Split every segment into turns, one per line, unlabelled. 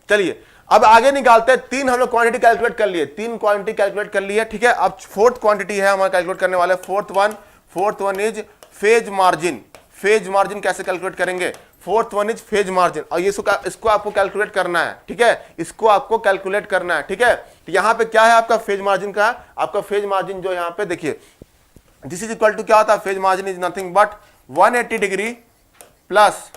चलिए अब आगे निकालते हैं। तीन हम लोग क्वांटिटी कैलकुलेट कर लिए, तीन क्वांटिटी कैलकुलेट कर लिए, ठीक है। अब फोर्थ क्वांटिटी है हमारा कैलकुलेट करने वाले, fourth one is phase margin. Phase margin कैसे कैलकुलेट करेंगे? Fourth one is phase margin, और ये इसको आपको कैलकुलेट करना है, ठीक है, इसको आपको कैलकुलेट करना है, ठीक है। तो यहाँ पे क्या है आपका फेज मार्जिन का? आपका फेज मार्जिन जो यहाँ पे देखिए, दिस इज इक्वल टू क्या होता है? Phase margin is nothing but 180 degree plus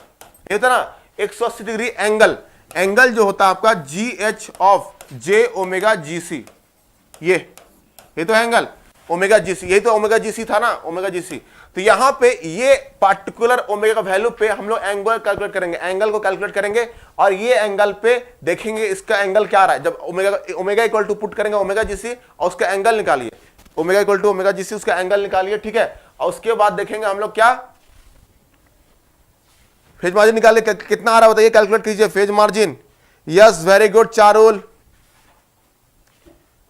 ये होता है ना 180 डिग्री एंगल, एंगल जो होता है आपका GH of J omega GC, ये तो एंगल ओमेगा GC, यही तो ओमेगा GC था ना, ओमेगा GC। तो यहां पे ये पार्टिकुलर ओमेगा का वैल्यू पे हम लोग एंगल कैलकुलेट करेंगे, एंगल को कैलकुलेट करेंगे, और ये एंगल पे देखेंगे इसका एंगल क्या आ रहा है। जब ओमेगा इक्वल टू पुट करेंगे ओमेगा GC और उसका एंगल निकालिए, omega equal to omega GC उसका एंगल निकालिए, ठीक है। और उसके बाद देखेंगे हम लोग क्या फेज मार्जिन निकाले, कितना आ रहा है बताइए, कैलकुलेट कीजिए phase margin. Yes very good Charul.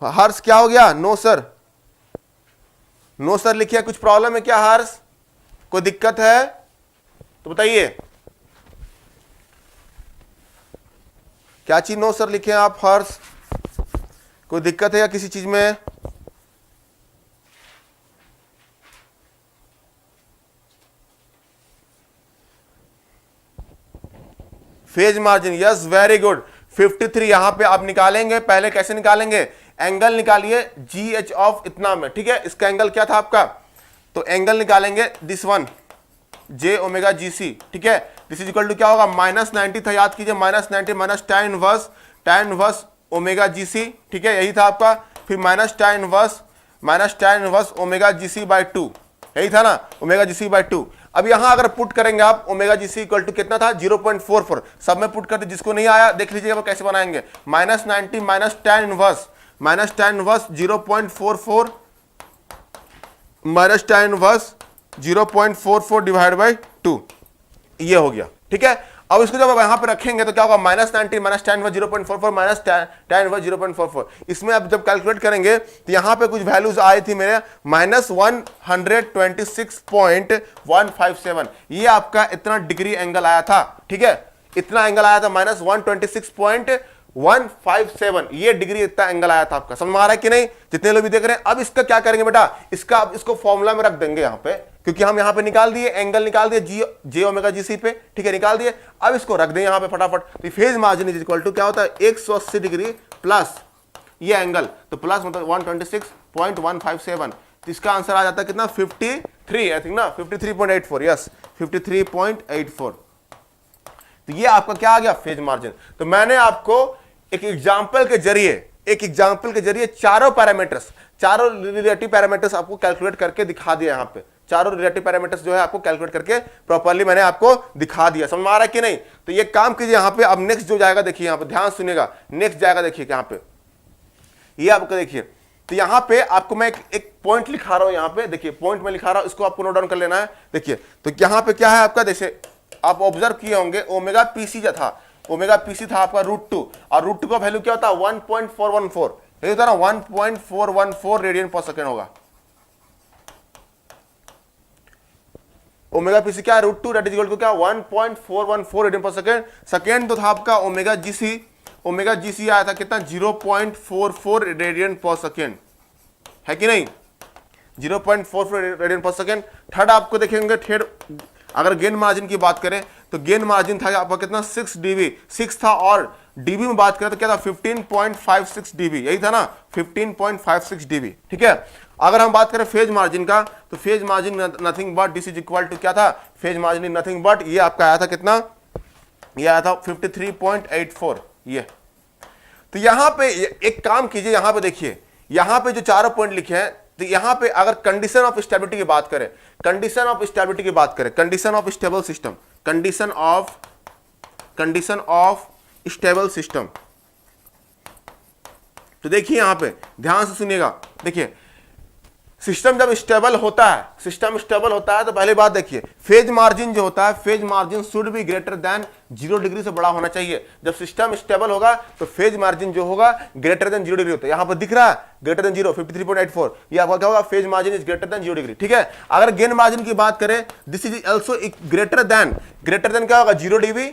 Harsh क्या हो गया? नो सर, नो सर लिखिए, कुछ प्रॉब्लम है क्या हर्ष? कोई दिक्कत है तो बताइए, क्या चीज नो सर लिखे आप हर्ष? कोई दिक्कत है या किसी चीज में? Phase margin, yes very good. 53 यहां पे आप निकालेंगे, पहले कैसे निकालेंगे? एंगल निकालिए GH ऑफ इतना में, ठीक है। इसका एंगल क्या था आपका? तो एंगल निकालेंगे this one J omega GC, ठीक है। दिस इज इक्वल टू क्या होगा? -90 था, याद कीजिए, -90 minus tan inverse omega GC, ठीक है, यही था आपका। फिर minus tan inverse omega GC by 2, यही था ना, ओमेगा GC बाई 2। अब यहां अगर पुट करेंगे आप ओमेगा GC इक्वल टू कितना था? 0.44, सब में पुट करते, जिसको नहीं आया देख लीजिएगा वो कैसे बनाएंगे। -90 minus tan inverse 0.44 minus tan inverse 0.44 divide by 2, ये हो गया, ठीक है। अब इसको जब यहां पे रखेंगे तो क्या होगा? -90 minus tan inverse 0.44 minus tan inverse 0.44। इसमें अब जब कैलकुलेट करेंगे तो यहां पे कुछ वैल्यूज आई थी मेरे, -126.157, ये आपका इतना डिग्री एंगल आया था, ठीक है, इतना एंगल आया था, -126.157, ये डिग्री इतना एंगल आया था आपका। समझ में आ रहा है कि नहीं? जितने लोग भी देख रहे हैं। अब इसका क्या करेंगे बेटा? इसको फॉर्मूला में रख देंगे यहाँ पे, क्योंकि हम यहाँ पे निकाल दिए, एंगल निकाल दिए J ओमेगा GC पे, ठीक है, निकाल दिए। अब इसको रख दें यहाँ पे फटाफट। तो phase margin is equal to क्या होता है? 180 डिग्री प्लस ये एंगल, तो प्लस मतलब 126.157, तो इसका आंसर आ जाता है कितना? 53 आई थिंक ना, 53.84, यस 53.84। तो ये आपका क्या आ गया? Phase margin. तो मैंने आपको एक एग्जाम्पल के जरिए चारों पैरामीटर्स, चारों रिलेटिव पैरामीटर्स आपको कैलकुलेट करके दिखा दिया। यहाँ पे चारों रिलेटिव पैरामीटर्स जो है आपको कैलकुलेट करके प्रॉपर्ली मैंने आपको दिखा दिया। समझ में आ रहा है कि नहीं? तो ये काम कीजिए यहाँ पे। अब नेक्स्ट जो जाएगा देखिए, यहाँ पे ध्यान सुनिएगा, नेक्स्ट जाएगा देखिए यहाँ पे, ये आपको देखिए। तो यहाँ पे आपको मैं एक पॉइंट लिखा रहा हूं, यहाँ पे देखिए पॉइंट में लिखा रहा हूं, इसको आपको नोट डाउन कर लेना है। देखिए तो यहाँ पे क्या है आपका, जैसे आप ऑब्जर्व किए होंगे ओमेगा पीसी जो था, ओमेगा पीसी था आपका √2, और √2 का वैल्यू क्या होता है? 1.414, ये होता है ना 1.414 रेडियन पर सेकेंड होगा। ओमेगा पीसी क्या है? √2, दैट इज इक्वल टू क्या? 1.414 रेडियन पर सेकेंड। सेकेंड तो था आपका ओमेगा जीसी, ओमेगा जीसी आया था कितना? 0.44 रेडियन पर सेकेंड, है कि नहीं? 0.44 रेडियन पर सेकेंड। थर्ड आपको देखेंगे, थर्ड अगर गेन मार्जिन की बात करें तो गेन मार्जिन था आपका कितना? 6 dB, 6 था, और डीबी में बात करें तो क्या था? 15.56 dB, यही था ना, 15.56 dB, ठीक है। अगर हम बात करें फेज मार्जिन का, तो phase margin nothing but this is equal to क्या था? Phase margin is nothing but ये आपका आया था कितना? ये आया था 53.84, ये। तो यहां पे एक काम कीजिए, यहां पे देखिए, यहां पे जो चारों पॉइंट लिखे हैं, तो यहां पे अगर कंडीशन ऑफ स्टेबिलिटी की बात करें, कंडीशन ऑफ स्टेबिलिटी की बात करें, condition of stable system, condition of stable system, तो देखिए यहां पे ध्यान से सुनिएगा। देखिए सिस्टम जब स्टेबल होता है, सिस्टम स्टेबल होता है तो पहली बात देखिए, फेज मार्जिन जो होता है, phase margin should be greater than 0 degree से बड़ा होना चाहिए। जब सिस्टम स्टेबल होगा तो फेज मार्जिन जो होगा ग्रेटर देन 0 डिग्री होता है। यहां पर दिख रहा है ग्रेटर देन 0, 53.84, ये आपका क्या होगा? Phase margin is greater than 0 degree, ठीक है। अगर गेन मार्जिन की बात करें, this is also greater than क्या होगा? 0 डिग्री,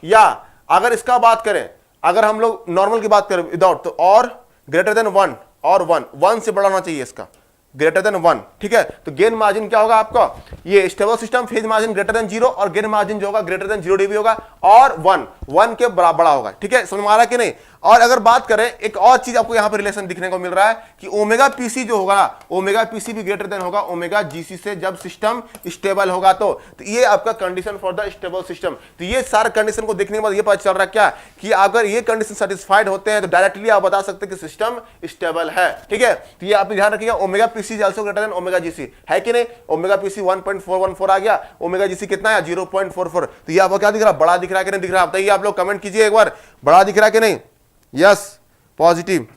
या अगर इसका बात करें अगर हम लोग नॉर्मल की बात करें विदाउट, तो और ग्रेटर देन 1 और 1 से बड़ा होना चाहिए इसका, ग्रेटर देन 1, ठीक है। तो गेन मार्जिन क्या होगा आपका, ये stable system phase margin greater than 0 और गेन मार्जिन जो होगा ग्रेटर देन 0 dB होगा और 1 के बड़ा होगा, ठीक है। समझ में आ रहा है कि नहीं। और अगर बात करें एक और चीज आपको यहां पर रिलेशन दिखने को मिल रहा है कि ओमेगा पीसी जो होगा, ओमेगा पीसी भी ग्रेटर देन होगा ओमेगा जीसी से जब सिस्टम स्टेबल होगा। तो ये आपका condition for the stable system. तो ये सारे कंडीशन को देखने के बाद ये पता चल रहा है क्या कि अगर ये कंडीशन सेटिस्फाइड होते हैं तो डायरेक्टली आप बता सकते हैं कि सिस्टम स्टेबल है, ठीक है। तो ये आप ध्यान रखिएगा, omega PC is also greater than omega GC, है कि नहीं। ओमेगा पीसी 1.414 आ गया, ओमेगा जीसी कितना है 0.44। तो ये आपको क्या दिख रहा है, बड़ा दिख रहा है कि नहीं दिख रहा है, बताइए आप लोग कमेंट कीजिए एक बार, बड़ा दिख रहा है कि नहीं। Yes positive,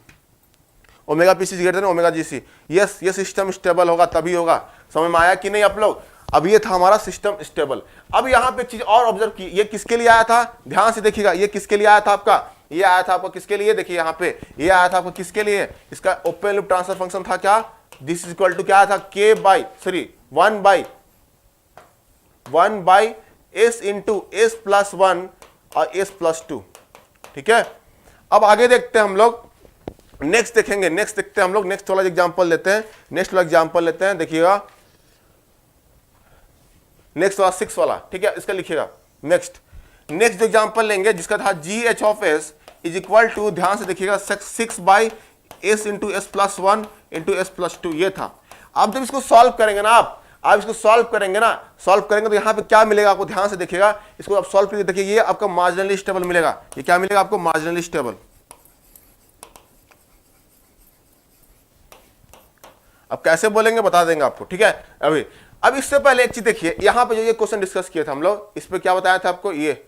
omega PC greater than omega GC. Yes, ये सिस्टम स्टेबल होगा तभी होगा। समझ में आया कि नहीं आप लोग। अब ये था हमारा सिस्टम स्टेबल। अब यहां पे एक चीज और ऑब्जर्व की, ये किसके लिए आया था, ध्यान से देखिएगा, ये किसके लिए आया था आपका, ये आया था आपको किसके लिए, देखिए यहां पे ये आया था आपको किसके लिए, इसका ओपन लूप ट्रांसफर फंक्शन था क्या, दिस इज इक्वल टू क्या था, k by 1 by s into s plus 1 और s प्लस 2, ठीक है। अब आगे देखते हैं हम लोग, नेक्स्ट देखेंगे, नेक्स्ट देखते हैं हम लोग, नेक्स्ट वाला एग्जांपल लेते हैं, नेक्स्ट वाला एग्जांपल लेते हैं, देखिएगा नेक्स्ट वाला 6 वाला, ठीक है, इसका लिखिएगा। नेक्स्ट एग्जांपल लेंगे जिसका था GH of S is equal to, ध्यान से देखिएगा 6 by s into s plus 1 into s plus 2, ये था। अब जब इसको सॉल्व करेंगे ना आप इसको सॉल्व करेंगे तो यहां पे क्या मिलेगा आपको, ध्यान से देखिएगा, इसको आप सॉल्व करके देखिए, ये आपका मार्जिनली स्टेबल मिलेगा। ये क्या मिलेगा आपको, मार्जिनली स्टेबल। अब कैसे बोलेंगे बता देंगे आपको, ठीक है। अब इससे पहले एक चीज देखिए, यहां पे जो ये क्वेश्चन डिस्कस किए थे हम लोग, इस पे क्या बताया था आपको, ये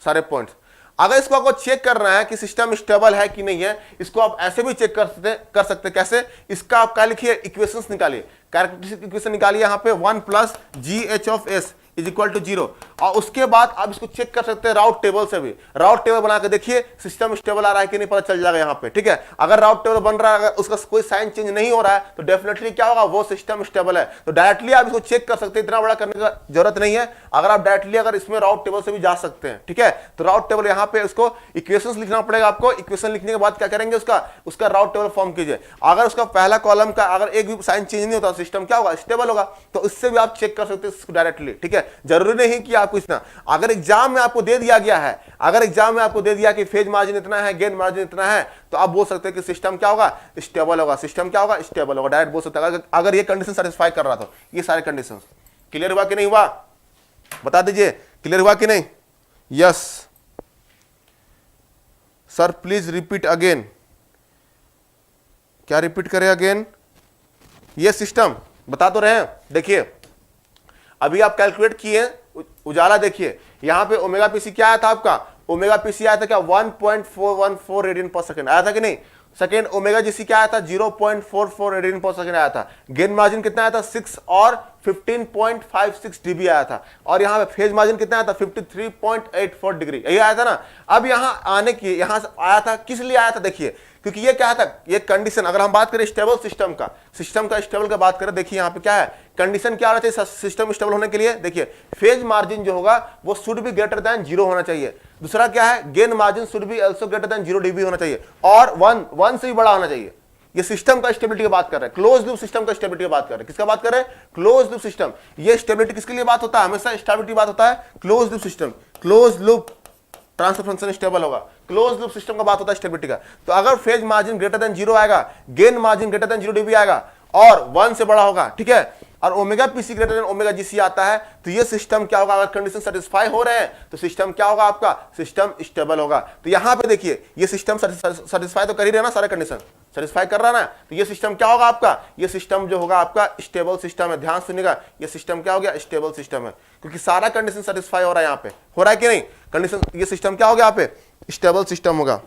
सारे पॉइंट्स। अगर इसको आपको चेक करना है कि सिस्टम स्टेबल है कि नहीं है, इसको आप ऐसे भी चेक कर सकते कैसे, इसका आप क्या लिखिए, इक्वेशंस निकालिए, कैरेक्टरिस्टिक इक्वेशन निकालिए यहां पे 1 plus GH of S is equal to 0, और उसके बाद आप इसको चेक कर सकते हैं राउट टेबल से भी। राउट टेबल बना के देखिए सिस्टम स्टेबल आ रहा है कि नहीं, पता चल जाएगा यहाँ पे, ठीक है। अगर राउट टेबल बन रहा है, अगर उसका कोई साइन चेंज नहीं हो रहा है तो डेफिनेटली क्या होगा, वो सिस्टम स्टेबल है। तो डायरेक्टली आप इसको चेक कर सकते हैं, इतना बड़ा करने का जरूरत नहीं है। अगर आप डायरेक्टली अगर इसमें राउट टेबल से भी जा सकते हैं, ठीक है। तो राउट टेबल यहाँ पे उसको इक्वेशन लिखना पड़ेगा आपको, इक्वेशन लिखने के बाद क्या करेंगे, उसका राउट टेबल फॉर्म कीजिए। अगर उसका पहला कॉलम का अगर एक भी साइन चेंज नहीं होता, सिस्टम क्या होगा, स्टेबल होगा। तो इससे भी आप चेक कर सकते हैं डायरेक्टली, ठीक है। जरूरी नहीं कि आपको इतना, अगर एग्जाम में आपको दे दिया गया है, अगर एग्जाम में आपको दे दिया कि फेज मार्जिन इतना है, गेन मार्जिन इतना है, तो आप बोल सकते हैं कि सिस्टम क्या होगा, स्टेबल होगा। सिस्टम क्या होगा, स्टेबल होगा, डायरेक्ट बोल सकते हैं अगर ये कंडीशन सेटिस्फाई कर रहा था। ये सारे कंडीशंस क्लियर हुआ कि नहीं हुआ, बता दीजिए, क्लियर हुआ कि नहीं। Yes sir, please repeat again. क्या रिपीट करें अगेन, ये सिस्टम बता तो रहे हैं। देखिए अभी आप कैलकुलेट किए, उजाला देखिए, यहां पे ओमेगा पीसी क्या आया था आपका, ओमेगा पीसी आया था क्या 1.414 रेडियन पर सेकंड आया था कि नहीं। सेकंड ओमेगा जीसी क्या आया था 0.44 रेडियन पर सेकंड आया था। गेन मार्जिन कितना आया था 6 और 15.56 dB आया था। और यहां पे फेज मार्जिन कितना आया था 53.84 डिग्री, यही आया था ना। अब यहां आने की, यहां से आया था, किस लिए आया था, देखिए क्योंकि ये क्या था, ये कंडीशन, अगर हम बात करें स्टेबल सिस्टम का स्टेबल का बात करें, देखिए यहां पे क्या है, कंडीशन क्या होना चाहिए सिस्टम स्टेबल होने के लिए, देखिए फेज मार्जिन जो होगा वो शुड बी ग्रेटर देन 0 होना चाहिए। दूसरा क्या है, gain margin should be also greater than 0 dB होना चाहिए, और 1 से भी बड़ा होना चाहिए। ये सिस्टम का स्टेबिलिटी की बात कर रहे हैं, क्लोज लूप सिस्टम का स्टेबिलिटी की बात कर रहे हैं। किसका बात कर रहे हैं, क्लोज लूप सिस्टम। ये स्टेबिलिटी किसके लिए बात होता है, हमेशा स्टेबिलिटी बात होता है close loop system, close loop transfer function stable होगा, क्लोज लूप सिस्टम का बात होता है स्टेबिलिटी का। तो अगर फेज मार्जिन ग्रेटर देन 0 आएगा, gain margin greater than 0 dB आएगा, और 1 से बड़ा होगा, ठीक है, और omega PC greater than omega GC आता है, तो ये सिस्टम क्या होगा, अगर कंडीशन सेटिस्फाई हो रहे हैं तो सिस्टम क्या होगा आपका, सिस्टम स्टेबल होगा। तो यहां पे देखिए ये सिस्टम सेटिस्फाई तो कर ही रहे ना, सारे कंडीशन सेटिस्फाई कर रहा है ना, तो ये सिस्टम क्या होगा आपका, ये सिस्टम जो होगा आपका स्टेबल सिस्टम है। ध्यान सुनिएगा, ये सिस्टम क्या हो गया, स्टेबल सिस्टम है, क्योंकि सारा कंडीशन सेटिस्फाई हो रहा है। यहाँ पे हो रहा है कि नहीं कंडीशन, ये सिस्टम क्या हो गया, यहाँ पे स्टेबल सिस्टम होगा।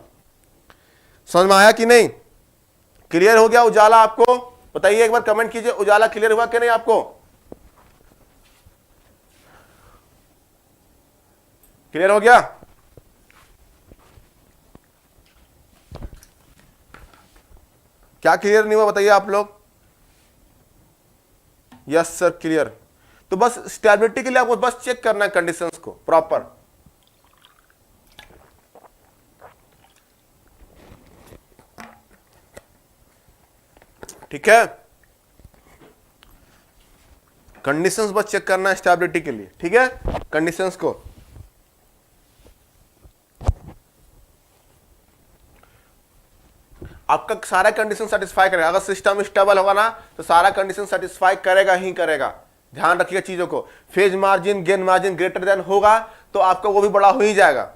समझ में आया कि नहीं, क्लियर हो गया उजाला आपको, बताइए एक बार कमेंट कीजिए, उजाला क्लियर हुआ कि नहीं आपको, क्लियर हो गया। क्या क्लियर नहीं हुआ बताइए आप लोग। Yes sir clear. तो बस स्टेबिलिटी के लिए आपको बस चेक करना है कंडीशंस को प्रॉपर। ठीक है, कंडीशंस बस चेक करना है स्टेबिलिटी के लिए, ठीक है, कंडीशंस को। आपका सारा कंडीशन सेटिस्फाई करेगा। अगर सिस्टम स्टेबल होगा ना तो सारा कंडीशन सेटिस्फाई करेगा ही करेगा। ध्यान रखिएगा चीजों को। Phase margin, gain margin greater than होगा तो आपका वो भी बड़ा हो ही जाएगा।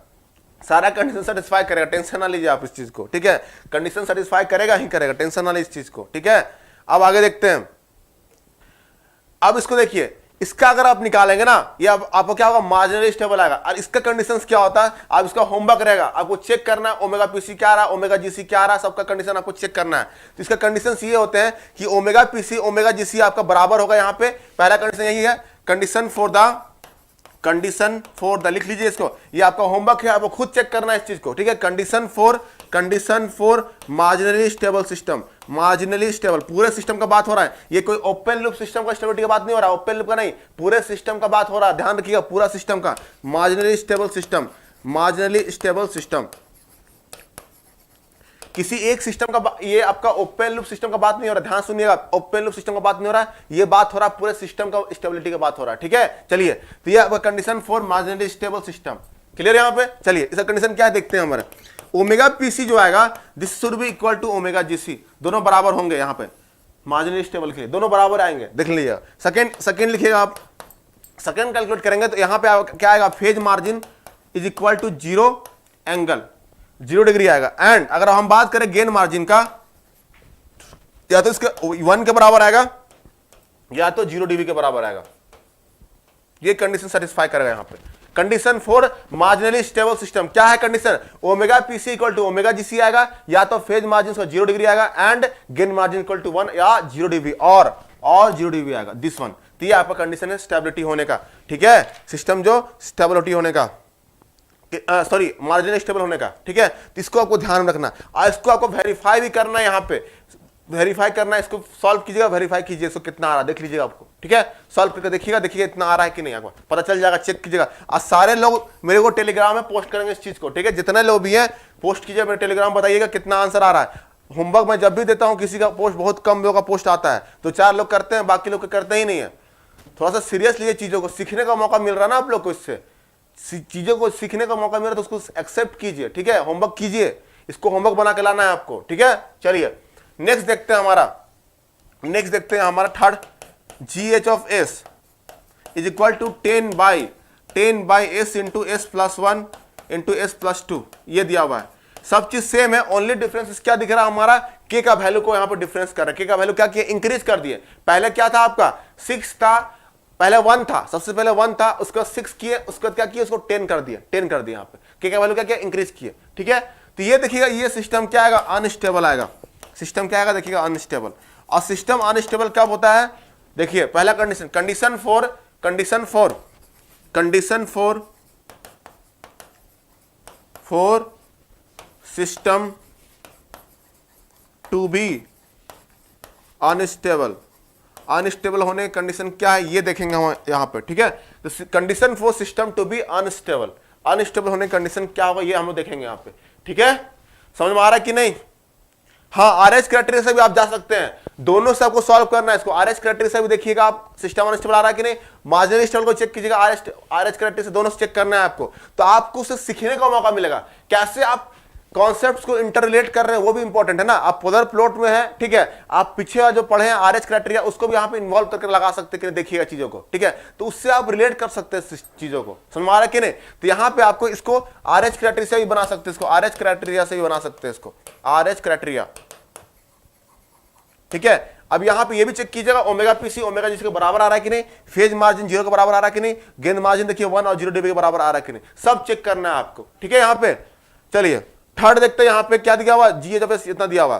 सारा कंडीशन सेटिस्फाई करेगा, टेंशन ना लीजिए आप इस चीज को, ठीक है, कंडीशन सेटिस्फाई करेगा ही करेगा, टेंशन ना लीजिए इस चीज को, ठीक है। अब आगे देखते हैं। अब इसको देखिए, इसका अगर आप निकालेंगे ना, ये आपको क्या होगा, मार्जिनली स्टेबल आएगा। और इसका कंडीशंस क्या होता है, आप इसका होमवर्क रहेगा, आपको चेक करना है ओमेगा पीसी क्या रहा, ओमेगा जीसी क्या रहा, सबका कंडीशन आपको चेक करना है। तो इसका कंडीशंस ये होते हैं कि ओमेगा पीसी ओमेगा जीसी आपका बराबर होगा। यहाँ पे पहला कंडीशन यही है, कंडीशन फॉर द लिख लीजिए इसको, ये आपका होमवर्क है, आपको खुद चेक करना है इस चीज को, ठीक है। Condition for marginally stable system, marginally stable, पूरे सिस्टम का बात हो रहा है, ये कोई ओपन लूप सिस्टम का स्टेबिलिटी का बात नहीं हो रहा, ओपन लूप का नहीं, पूरे सिस्टम का बात हो रहा है, ध्यान रखिएगा, पूरा सिस्टम का marginally stable system, marginally stable system. किसी एक सिस्टम का, ये आपका ओपन लूप सिस्टम का बात नहीं हो रहा, ध्यान सुनिएगा, ओपन लूप सिस्टम का बात नहीं हो रहा, ये बात हो रहा पूरे सिस्टम का स्टेबिलिटी का बात हो रहा है, ठीक है। चलिए, तो ये आपका condition for marginally stable system clear है। यहाँ पे चलिए इसका कंडीशन क्या है देखते हैं हमारे। ओमेगा पीसी जो आएगा, this should be equal to omega GC, दोनों बराबर होंगे। यहाँ पे मार्जिनली स्टेबल के लिए दोनों बराबर आएंगे, देख लीजिएगा। सेकंड लिखिएगा आप, सेकंड कैलकुलेट करेंगे तो यहाँ पे क्या आएगा, phase margin is equal to 0 angle 0 degree आएगा। एंड अगर हम बात करें गेन मार्जिन का, या तो इसके 1 के बराबर आएगा या तो 0 डिग्री के बराबर आएगा। ये कंडीशन सेटिस्फाई करेगा। यहाँ पे condition for marginally stable system क्या है condition, omega PC equal to omega GC आएगा, या तो फेज मार्जिन का 0 डिग्री आएगा and gain margin equal to 1 या 0 डिग्री और 0 डिग्री आएगा, दिस वन। तो ये आपका कंडीशन है स्टेबिलिटी होने का, ठीक है, सिस्टम जो स्टेबिलिटी होने का, सॉरी मार्जिनली स्टेबल होने का, ठीक है। तो इसको आपको ध्यान में रखना और इसको आपको वेरीफाई भी करना है। यहाँ पे वेरीफाई करना है, इसको सॉल्व कीजिएगा, वेरीफाई कीजिए इसको कितना आ रहा है, देख लीजिएगा आपको, ठीक है, सॉल्व करके देखिएगा इतना आ रहा है कि नहीं, आपको पता चल जाएगा, चेक कीजिएगा। और सारे लोग मेरे को टेलीग्राम में पोस्ट करेंगे इस चीज को, ठीक है, जितने लोग भी हैं पोस्ट कीजिए मेरे टेलीग्राम, बताइएगा कितना आंसर आ रहा है। होमवर्क मैं जब भी देता हूँ किसी का पोस्ट, बहुत कम लोगों का पोस्ट आता है, 2-4 लोग करते हैं, बाकी लोग करते ही नहीं है। थोड़ा सा सीरियस लीजिए चीजों को, सीखने का मौका मिल रहा है ना आप लोग को, इससे चीजों को सीखने का मौका मिल रहा है तो उसको एक्सेप्ट कीजिए, ठीक है, होमवर्क कीजिए, इसको होमवर्क बना के लाना है आपको, ठीक है। चलिए नेक्स्ट देखते हैं हमारा third, GH of S is equal to 10/S into S+1 into S+2, ये दिया हुआ है, सब चीज सेम है, ओनली डिफरेंस क्या दिख रहा है हमारा, K का वैल्यू को यहाँ पर डिफरेंस कर रहा है। K का वैल्यू क्या किया, इंक्रीज कर दिए। पहले क्या था आपका 6 था, पहले 1 था, सबसे पहले 1 था, उसके बाद 6 किए, उसके बाद क्या किया, उसको 10 कर दिया, यहाँ पे K का वैल्यू क्या किया, इंक्रीज किए, ठीक है। तो ये देखिएगा, ये सिस्टम क्या आएगा, अनस्टेबल आएगा, सिस्टम क्या आएगा देखिएगा, अनस्टेबल। और सिस्टम अनस्टेबल कब होता है, देखिए पहला condition for system to be unstable होने की कंडीशन क्या है, ये देखेंगे हम यहाँ पे, ठीक है। तो condition for system to be unstable होने की कंडीशन क्या होगा, ये हम लोग देखेंगे यहाँ पे, ठीक है। समझ में आ रहा है कि नहीं। हाँ, RH क्राइटेरिया से भी आप जा सकते हैं, दोनों से आपको सॉल्व करना है इसको। RH क्राइटेरिया से भी देखिएगा आप सिस्टम अनस्टेबल आ रहा है कि नहीं, मार्जिनल स्टेबल को चेक कीजिएगा, RH क्राइटेरिया से दोनों से चेक करना है आपको, तो आपको उससे सीखने का मौका मिलेगा, कैसे आप कॉन्सेप्ट्स को इंटररिलेट कर रहे हैं, वो भी इंपॉर्टेंट है ना। आप पोलर प्लॉट में है, ठीक है, आप पीछे जो पढ़े हैं RH क्राइटेरिया, उसको भी यहाँ पे इन्वॉल्व करके लगा सकते हैं, देखिएगा चीजों को, ठीक है, तो उससे आप रिलेट कर सकते हैं चीजों को, समझ में आ रहा है कि नहीं। तो यहाँ पे आपको इसको RH क्राइटेरिया से भी बना सकते हैं, इसको RH क्राइटेरिया से भी बना सकते हैं, इसको RH क्राइटेरिया, ठीक है। अब यहां पे ये भी चेक कीजिएगा, ओमेगा पीसी ओमेगा जीसी के बराबर आ रहा है कि नहीं, फेज मार्जिन 0 के बराबर आ रहा है कि नहीं, गेन मार्जिन देखिए 1 और 0 डिग्री के बराबर आ रहा है कि नहीं, सब चेक करना है आपको, ठीक है। यहां पे चलिए थर्ड देखते हैं, यहां पे क्या दिया हुआ, GH ऑफ S इतना दिया हुआ।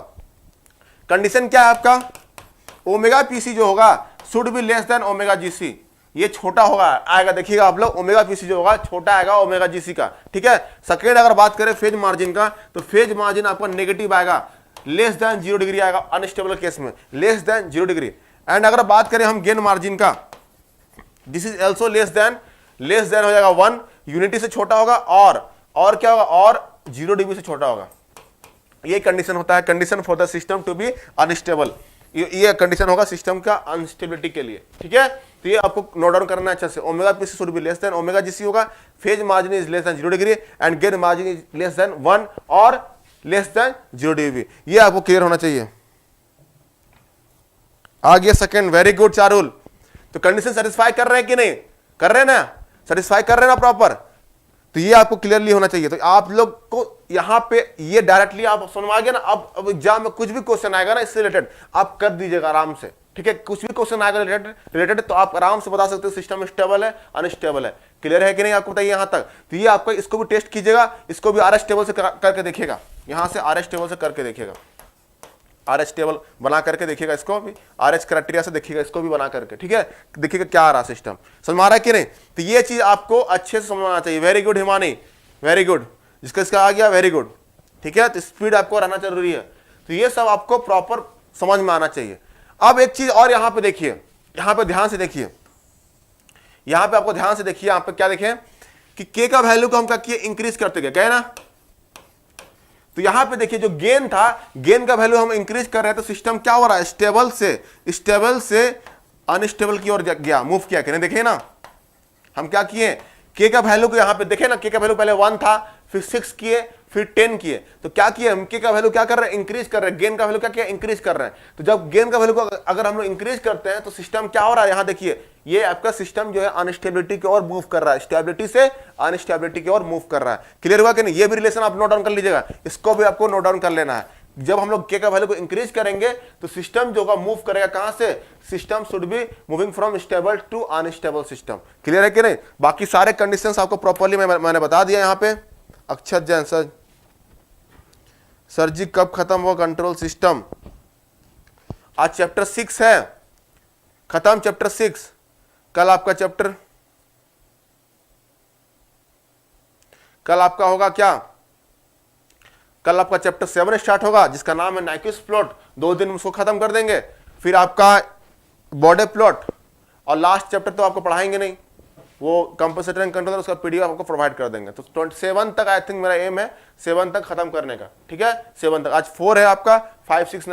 कंडीशन क्या है आपका, ओमेगा पीसी जो होगा should be less than omega GC, ये छोटा होगा आएगा, देखिएगा आप लोग, ओमेगा पीसी जो होगा छोटा आएगा ओमेगा जीसी का, ठीक है। सेकेंड अगर बात करें फेज मार्जिन का, तो फेज मार्जिन आपका नेगेटिव आएगा, लेस देन 0 डिग्री आएगा अनस्टेबल केस में, लेस देन 0 डिग्री। एंड अगर बात करें हम गेन मार्जिन का, this is also less than हो जाएगा 1, यूनिटी से छोटा होगा, और क्या होगा, और 0 डिग्री से छोटा होगा। ये कंडीशन होता है, condition for the system to be unstable. ये कंडीशन होगा सिस्टम का अनस्टेबिलिटी के लिए, ठीक है। तो ये आपको नोट डाउन करना है अच्छे से। Omega PC should be less than omega GC होगा, phase margin is less than 0 degree and gain margin is less than 1 और लेस देन 0 डिग्री। ये आपको क्लियर होना चाहिए। आ गया सेकंड, वेरी गुड चारुल। तो कंडीशन सेटिस्फाई कर रहे हैं कि नहीं, कर रहे हैं ना, सेटिस्फाई कर रहे हैं ना प्रॉपर, तो ये आपको क्लियरली होना चाहिए। तो आप लोग को यहां पे ये डायरेक्टली आप समझ गए ना। अब एग्जाम में कुछ भी क्वेश्चन आएगा ना इससे रिलेटेड आप कर दीजिएगा आराम से, ठीक है। कुछ भी क्वेश्चन आएगा रिलेटेड तो आप आराम से बता सकते हो सिस्टम स्टेबल है अनस्टेबल है। क्लियर है कि नहीं आपको बताइए यहां तक। तो ये आपको इसको भी टेस्ट कीजिएगा, इसको भी आरएस टेबल से करके देखिएगा, यहां से आरएस टेबल से करके देखिएगा, आरएच टेबल बना करके देखिएगा, इसको भी आरएच क्राइटेरिया से देखिएगा, इसको भी बना करके, ठीक है। देखिएगा क्या आ रहा सिस्टम, समझ आ रहा है कि नहीं। तो ये चीज आपको अच्छे से समझना चाहिए। Very good Himani, very good. जिसका इसका आ गया वेरी गुड, ठीक है। तो स्पीड आपको रहना जरूरी है। तो ये सब आपको प्रॉपर समझ में आना चाहिए। अब एक चीज और यहां पे देखिए, यहां पे ध्यान से देखिए, यहां पे आपको ध्यान से देखिए, यहां पे क्या देखें कि के का वैल्यू को हम क्या किए, इंक्रीज करते गए ना। तो यहां पे देखिए जो गेन था, गेन का वैल्यू हम इंक्रीज कर रहे हैं, तो सिस्टम क्या हो रहा है, स्टेबल से अनस्टेबल की ओर गया, मूव किया। कहने देखिए ना, हम क्या किए, के का वैल्यू को यहां पे देखे ना, के का वैल्यू पहले 1 था, फिर 6 किए, फिर 10 किए। तो क्या किए हम, के का वैल्यू क्या कर रहे हैं, इंक्रीज कर रहे हैं। गेन का वैल्यू क्या किया, इंक्रीज कर रहे हैं। तो जब गेन का वैल्यू को अगर हम लोग इंक्रीज करते हैं तो सिस्टम क्या हो रहा है, यहां देखिए ये आपका सिस्टम जो है अनस्टेबिलिटी की ओर मूव कर रहा है, स्टेबिलिटी से अनस्टेबिलिटी की ओर मूव कर रहा है। क्लियर हुआ कि नहीं। ये भी रिलेशन आप नोट डाउन कर लीजिएगा, इसको भी आपको नोट डाउन कर लेना है। जब हम लोग के का वैल्यू को इंक्रीज करेंगे तो सिस्टम जो होगा मूव करेगा कहां से, system should be moving from stable to unstable system. Clear है कि नहीं। बाकी सारे कंडीशंस आपको प्रॉपर्ली मैंने बता दिया यहां पे। अक्षत जैन सर जी कब खत्म हुआ कंट्रोल सिस्टम, आज चैप्टर 6 है खत्म, चैप्टर 6। कल आपका चैप्टर, कल आपका होगा क्या, कल आपका चैप्टर 7 स्टार्ट होगा जिसका नाम है नाइक्विस्ट प्लॉट। 2 दिन में उसको खत्म कर देंगे। फिर आपका बॉर्डर प्लॉट और लास्ट चैप्टर तो आपको पढ़ाएंगे नहीं, वो कंपनसेटर एंड कंट्रोलर, उसका पीडीएफ आपको प्रोवाइड कर देंगे। तो 27 तक आई थिंक मेरा एम है 7 तक खत्म करने का, ठीक है। 7 तक, आज 4 है आपका, 5 6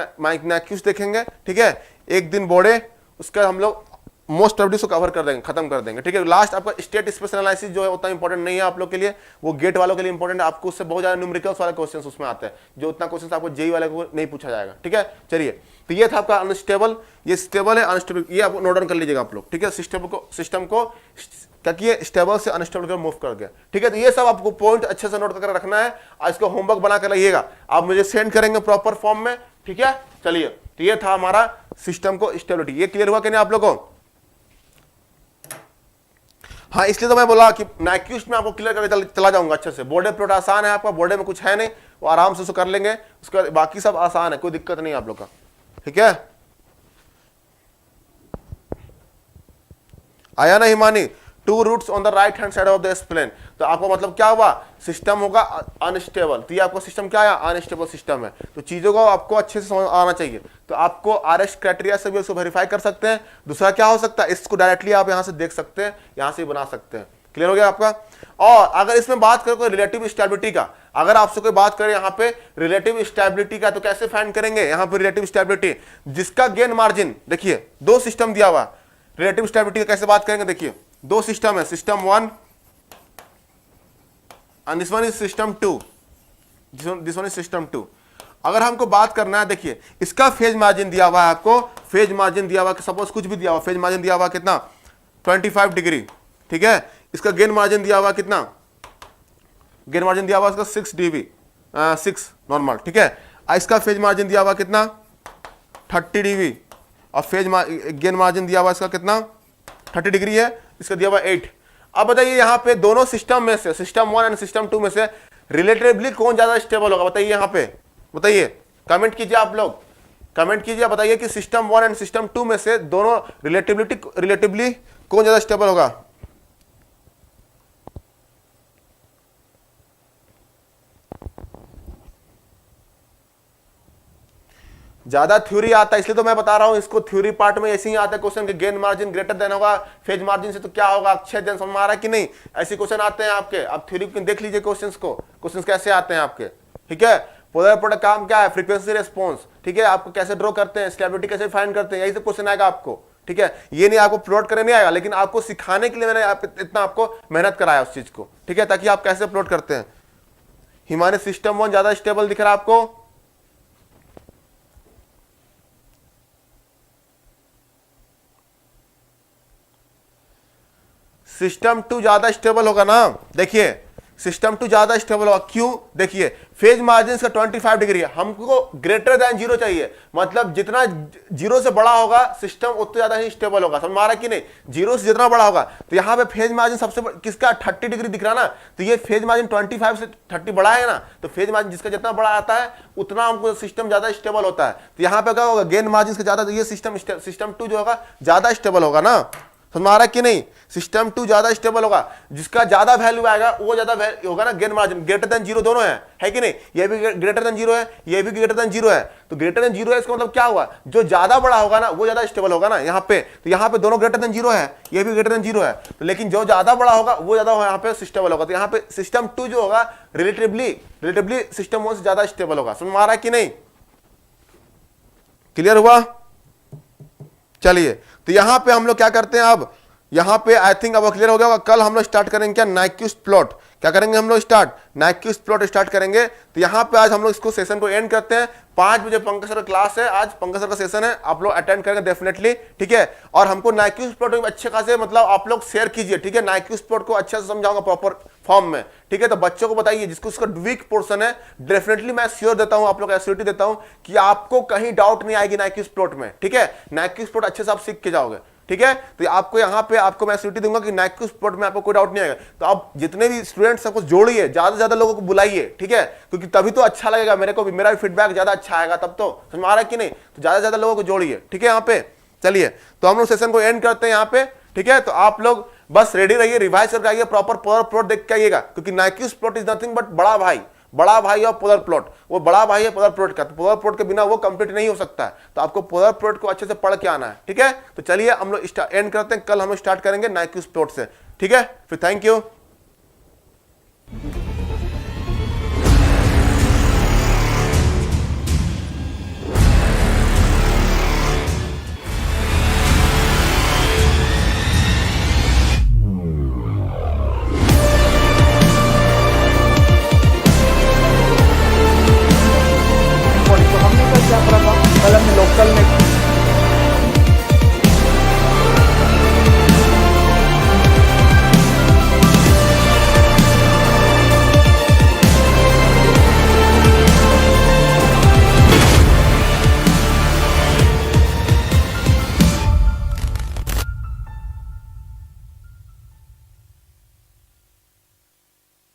नाइक्विस्ट देखेंगे, ठीक है। एक दिन बॉर्डर, उसका हम लोग मोस्ट ऑफ को कवर कर देंगे, खत्म कर देंगे, ठीक है। लास्ट आपका स्टेट स्पेस एनालिसिस जो है उतना इंपॉर्टेंट नहीं है आप लोग के लिए, वो गेट वालों के लिए इंपॉर्टेंट है। आपको उससे बहुत ज्यादा न्यूमेरिकल्स वाले क्वेश्चंस उसमें आते हैं, जो उतना क्वेश्चंस आपको जेई वाले को नहीं पूछा जाएगा, ठीक है। चलिए, तो ये था आपका अनस्टेबल, ये स्टेबल है अनस्टेबल, ये आपको नोट डाउन कर लीजिएगा आप लोग, ठीक है। सिस्टम को क्या किए, स्टेबल से अनस्टेबल कर मूव कर गया, ठीक है। तो ये सब आपको पॉइंट अच्छे से नोट करके रखना है। आज इसको होमवर्क बना कर रहिएगा, आप मुझे सेंड करेंगे प्रॉपर फॉर्म में, ठीक है। चलिए, तो ये था हमारा सिस्टम को स्टेबिलिटी। ये क्लियर हुआ कि नहीं आप लोगों को। हाँ, इसलिए तो मैं बोला कि नाइक्विस्ट में आपको क्लियर करके चला जाऊंगा अच्छे से। बॉर्डर प्लॉट आसान है आपका, बॉर्डर में कुछ है नहीं, वो आराम से उसको कर लेंगे। उसके बाद बाकी सब आसान है, कोई दिक्कत नहीं आप लोग का, ठीक है। आया ना Himani, 2 roots on the right hand side of the s plane. तो आपको मतलब क्या हुआ, सिस्टम होगा अनस्टेबल। तो ये आपको सिस्टम क्या है, अनस्टेबल सिस्टम है। तो चीजों को आपको अच्छे से समझ आना चाहिए। तो आपको आरएस क्राइटेरिया से भी उसको वेरीफाई कर सकते हैं। दूसरा क्या हो सकता है, इसको डायरेक्टली आप यहां से देख सकते हैं, यहां से बना सकते हैं। क्लियर हो गया आपका। और अगर इसमें बात करें कोई रिलेटिव स्टेबिलिटी का, अगर आपसे कोई बात करें यहाँ पे रिलेटिव स्टेबिलिटी का, तो कैसे फाइंड करेंगे यहाँ पे रिलेटिव स्टेबिलिटी, जिसका गेन मार्जिन, देखिए 2 सिस्टम दिया हुआ, रिलेटिव स्टेबिलिटी का कैसे बात करेंगे, देखिए 2 सिस्टम है, system 1 and this one is system 2, this one is system 2। अगर हमको बात करना है, देखिए इसका फेज मार्जिन दिया हुआ है आपको, फेज मार्जिन दिया हुआ, सपोज कुछ भी दिया हुआ, फेज मार्जिन दिया हुआ कितना 25 डिग्री, ठीक है। इसका गेन मार्जिन दिया हुआ कितना, गेन मार्जिन दिया हुआ इसका 6 dB, 6 नॉर्मल, ठीक है। इसका फेज मार्जिन दिया हुआ कितना 30 dB, और फेज गेन मार्जिन दिया हुआ इसका कितना 30 डिग्री है, इसका दिया हुआ 8। अब बताइए यहाँ पे दोनों सिस्टम में से, सिस्टम 1 एंड सिस्टम 2 में से रिलेटिवली कौन ज्यादा स्टेबल होगा, बताइए यहाँ पे, बताइए, कमेंट कीजिए आप लोग, कमेंट कीजिए, बताइए कि सिस्टम 1 एंड सिस्टम 2 में से दोनों रिलेटिवली कौन ज्यादा स्टेबल होगा। ज्यादा थ्योरी आता है, इसलिए तो मैं बता रहा हूं, इसको थ्योरी पार्ट में ऐसे ही आता है क्वेश्चन कि गेन मार्जिन ग्रेटर देन होगा फेज मार्जिन से, तो क्या होगा, अक्षय देन, समझ में आ रहा है कि नहीं। ऐसे क्वेश्चन आते हैं आपके, आप थ्योरी देख लीजिए क्वेश्चंस को, क्वेश्चंस कैसे आते हैं आपके, ठीक है। पोलर प्रोडक्ट काम क्या है, फ्रीक्वेंसी रेस्पॉन्स, ठीक है, आपको कैसे ड्रॉ करते हैं, स्टेबिलिटी कैसे फाइंड करते हैं, यही सब क्वेश्चन आएगा आपको। ठीक है, ये नहीं आपको प्लॉट करने नहीं आएगा, लेकिन आपको सिखाने के लिए मैंने इतना आपको मेहनत कराया उस चीज को। ठीक है, ताकि आप कैसे प्लॉट करते हैं। हिमानी सिस्टम 1 ज्यादा स्टेबल दिख रहा है आपको? सिस्टम 2 ज्यादा स्टेबल होगा ना? देखिए सिस्टम 2 ज्यादा स्टेबल होगा, क्यों? देखिए फेज मार्जिन का 25 डिग्री है, हमको ग्रेटर देन 0 चाहिए, मतलब जितना 0 से बड़ा होगा सिस्टम उतना ज्यादा ही स्टेबल होगा। समझ में आ रहा है कि नहीं? 0 से जितना बड़ा होगा, तो यहाँ पे फेज मार्जिन सबसे किसका 30 डिग्री दिख रहा ना, तो ये फेज मार्जिन 25 से 30 बड़ा है ना, तो फेज मार्जिन जिसका जितना बड़ा आता है उतना हमको सिस्टम ज्यादा स्टेबल होता है। तो यहाँ पे क्या होगा, गेन मार्जिन का ज्यादा, तो ये सिस्टम 2 जो होगा ज्यादा स्टेबल होगा ना। समझ में आ रहा है कि नहीं? सिस्टम 2 ज्यादा स्टेबल होगा, जिसका ज्यादा वैल्यू आएगा वो ज्यादा होगा ना, गेन मार्जिन ग्रेटर देन 0 दोनों है कि नहीं? ये भी ग्रेटर देन 0 है, ये भी ग्रेटर देन 0 है, तो ग्रेटर देन 0 है, इसका मतलब क्या हुआ, जो ज्यादा बड़ा होगा ना वो ज्यादा स्टेबल होगा ना यहाँ पे। तो यहाँ पे दोनों ग्रेटर देन 0 है, ये भी ग्रेटर देन 0 है, तो लेकिन जो ज्यादा बड़ा होगा वो ज्यादा यहाँ पे स्टेबल होगा। तो यहाँ पे सिस्टम 2 जो होगा रिलेटिवली सिस्टम 1 से ज्यादा स्टेबल होगा। समझ में आ रहा है कि नहीं? क्लियर हुआ? चलिए, तो यहां पे हम लोग क्या करते हैं, अब यहां पे आई थिंक अब क्लियर हो गया होगा। कल हम लोग स्टार्ट करेंगे क्या, नाइक्विस्ट प्लॉट। क्या करेंगे हम लोग स्टार्ट, नाइक्विस्ट प्लॉट स्टार्ट करेंगे। तो यहां पे आज हम लोग इसको सेशन को एंड करते हैं। 5 बजे पंकज सर का क्लास है, आज पंकज सर का सेशन है, आप लोग अटेंड करेंगे डेफिनेटली। ठीक है, और हमको नाइक्विस्ट प्लॉट अच्छे खासे मतलब आप लोग शेयर कीजिए। ठीक है, नाइक्विस्ट प्लॉट को अच्छे से समझाऊंगा प्रॉपर फॉर्म में। ठीक है, तो बच्चों को बताइए जिसको उसका वीक पोर्शन है, डेफिनेटली मैं श्योर देता हूं, आप लोग एश्योरिटी देता हूं कि आपको कहीं डाउट नहीं आएगी नाइक्विस्ट प्लॉट में। ठीक है, नाइक्विस्ट प्लॉट अच्छे से आप सीख के जाओगे। ठीक है, तो आपको यहाँ पे आपको मैं एश्योरिटी दूंगा कि नाइक्विस्ट प्लॉट में आपको कोई डाउट नहीं आएगा। तो आप जितने भी स्टूडेंट्स सबको जोड़िए, ज्यादा से ज्यादा लोगों को बुलाइए। ठीक है, क्योंकि तभी तो अच्छा लगेगा मेरे को भी, मेरा भी फीडबैक ज्यादा अच्छा आएगा तब तो। समझ में आ रहा है कि नहीं? तो ज्यादा से ज्यादा लोगों को जोड़िए। ठीक है, यहाँ पे चलिए, तो हम लोग सेशन को एंड करते हैं यहाँ पे। ठीक है, तो आप लोग बस रेडी रहिए, रिवाइज करके आइए, प्रॉपर पोलर प्लॉट देख के आइएगा, क्योंकि Nyquist plot is nothing but बड़ा भाई और पोलर प्लॉट, वो बड़ा भाई है पोलर प्लॉट का। तो पोलर प्लॉट के बिना वो कंप्लीट नहीं हो सकता है, तो आपको पोलर प्लॉट को अच्छे से पढ़ के आना है। ठीक है, तो चलिए हम लोग एंड करते हैं, कल हम लोग स्टार्ट करेंगे नाइक्विस्ट प्लॉट से। ठीक है, फिर थैंक यू।